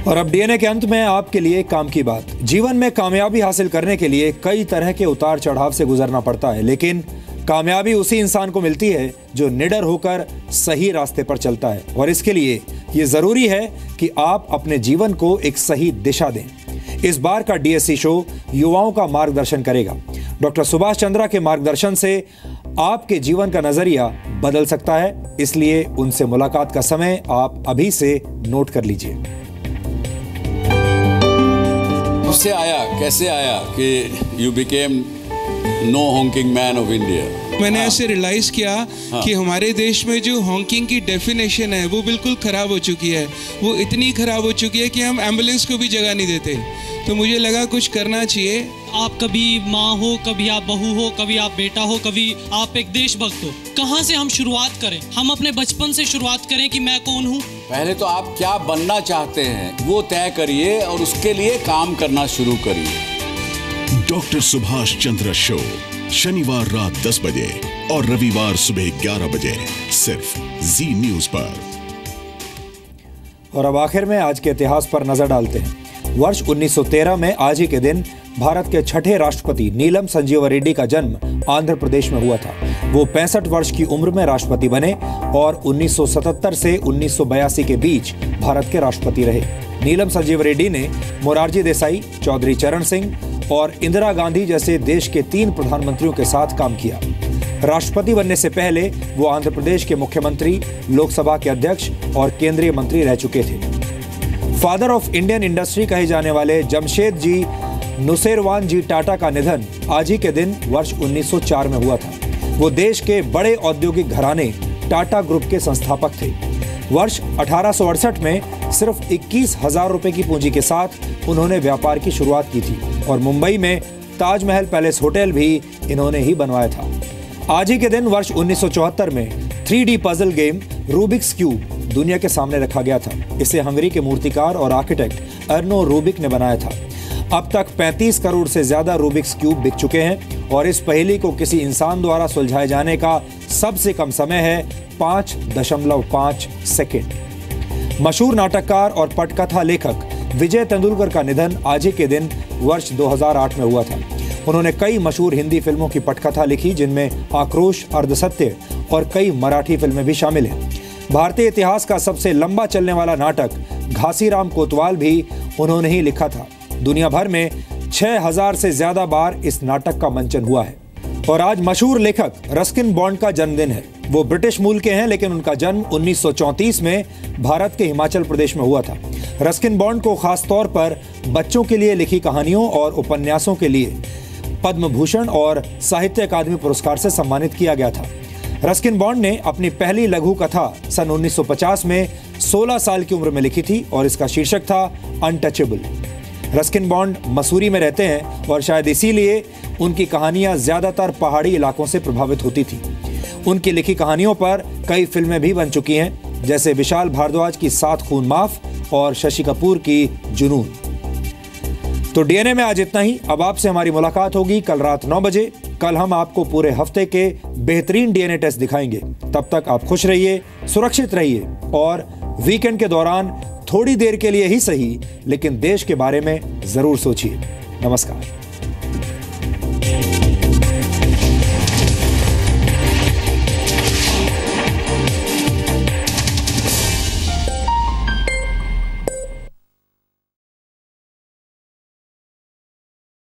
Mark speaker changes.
Speaker 1: और अब डीएनए के अंत में आपके लिए काम की बात। जीवन में कामयाबी हासिल करने के लिए कई तरह के उतार चढ़ाव से गुजरना पड़ता है, लेकिन कामयाबी उसी इंसान को मिलती है जो निडर होकर सही रास्ते पर चलता है। और इसके लिए ये जरूरी है कि आप अपने जीवन को एक सही दिशा दें। इस बार का डीएससी शो युवाओं का मार्गदर्शन करेगा। डॉक्टर सुभाष चंद्रा के मार्गदर्शन से आपके जीवन का नजरिया बदल सकता है, इसलिए उनसे मुलाकात का समय आप अभी से नोट कर लीजिए।
Speaker 2: उससे आया, कैसे आया कि you became no hawking man of India?
Speaker 3: मैंने ऐसे रियलाइज किया कि हमारे देश में जो हॉकिंग की डेफिनेशन है वो बिल्कुल खराब हो चुकी है। वो इतनी खराब हो चुकी है कि हम एम्बुलेंस को भी जगह नहीं देते। तो मुझे लगा कुछ करना चाहिए।
Speaker 4: आप कभी माँ हो, कभी आप बहू हो, कभी आप बेटा हो, कभी आप एक देशभक्त हो। कहाँ से हम शुरुआत करें? हम अपने बचपन से शुरुआत करें कि मैं कौन हूँ।
Speaker 2: पहले तो आप क्या बनना चाहते हैं वो तय करिए और उसके लिए काम करना शुरू करिए।
Speaker 5: डॉक्टर सुभाष चंद्र शो शनिवार रात 10 बजे और रविवार सुबह 11 बजे सिर्फ जी न्यूज पर।
Speaker 1: और अब आखिर में आज के इतिहास पर नजर डालते हैं। वर्ष 1913 में आज ही के दिन भारत के छठे राष्ट्रपति नीलम संजीव रेड्डी का जन्म आंध्र प्रदेश में हुआ था। वो 65 वर्ष की उम्र में राष्ट्रपति बने और 1977 से 1982 के बीच भारत के राष्ट्रपति रहे। नीलम संजीव रेड्डी ने मोरारजी देसाई, चौधरी चरण सिंह और इंदिरा गांधी जैसे देश के 3 प्रधानमंत्रियों के साथ काम किया। राष्ट्रपति बनने से पहले वो आंध्र प्रदेश के मुख्यमंत्री, लोकसभा के अध्यक्ष और केंद्रीय मंत्री रह चुके थे। फादर ऑफ इंडियन इंडस्ट्री कहे जाने वाले जमशेद जी नुसेरवान जी टाटा का निधन आज ही के दिन वर्ष 1904 में हुआ था। वो देश के बड़े औद्योगिक घराने टाटा ग्रुप के संस्थापक थे। वर्ष 1868 में सिर्फ 21,000 रुपए की पूंजी के साथ उन्होंने व्यापार की शुरुआत की थी और मुंबई में ताजमहल पैलेस होटल भी इन्होंने ही बनवाया था। आज ही के दिन वर्ष 1974 में 3D puzzle game Rubik's cube दुनिया के सामने रखा गया था। इसे हंगरी के मूर्तिकार और आर्किटेक्ट अर्नो रूबिक ने बनाया था। अब तक 35 करोड़ से ज्यादा रूबिक्स क्यूब बिक चुके हैं और इस पहेली को किसी इंसान द्वारा सुलझाए जाने का सबसे कम समय है 5.5 सेकेंड। मशहूर नाटककार और पटकथा लेखक विजय तेंदुलकर का निधन आज ही के दिन वर्ष 2008 में हुआ था। उन्होंने कई मशहूर हिंदी फिल्मों की पटकथा लिखी, जिनमें आक्रोश, अर्धसत्य और कई मराठी फिल्में भी शामिल हैं। भारतीय इतिहास का सबसे लंबा चलने वाला नाटक घासीराम कोतवाल भी उन्होंने ही लिखा था। दुनिया भर में 6000 से ज्यादा बार इस नाटक का मंचन हुआ है। और आज मशहूर लेखक रस्किन बॉन्ड का जन्मदिन है। वो ब्रिटिश मूल के हैं, लेकिन उनका जन्म 1934 में भारत के हिमाचल प्रदेश में हुआ था। रस्किन बॉन्ड को खास तौर पर बच्चों के लिए लिखी कहानियों और उपन्यासों के लिए पद्म भूषण और साहित्य अकादमी पुरस्कार से सम्मानित किया गया था। रस्किन बॉन्ड ने अपनी पहली लघु कथा सन 1950 में 16 साल की उम्र में लिखी थी और इसका शीर्षक था अनटचेबल। रस्किन बॉन्ड मसूरी में रहते हैं और शायद इसीलिए उनकी कहानियां ज्यादातर पहाड़ी इलाकों से प्रभावित होती थी। उनकी लिखी कहानियों पर कई फिल्में भी बन चुकी हैं, जैसे विशाल भारद्वाज की 7 खून माफ और शशि कपूर की जुनून। तो डीएनए में आज इतना ही। अब आपसे हमारी मुलाकात होगी कल रात 9 बजे। कल हम आपको पूरे हफ्ते के बेहतरीन डीएनए टेस्ट दिखाएंगे। तब तक आप खुश रहिए, सुरक्षित रहिए और वीकेंड के दौरान थोड़ी देर के लिए ही सही, लेकिन देश के बारे में जरूर सोचिए। नमस्कार।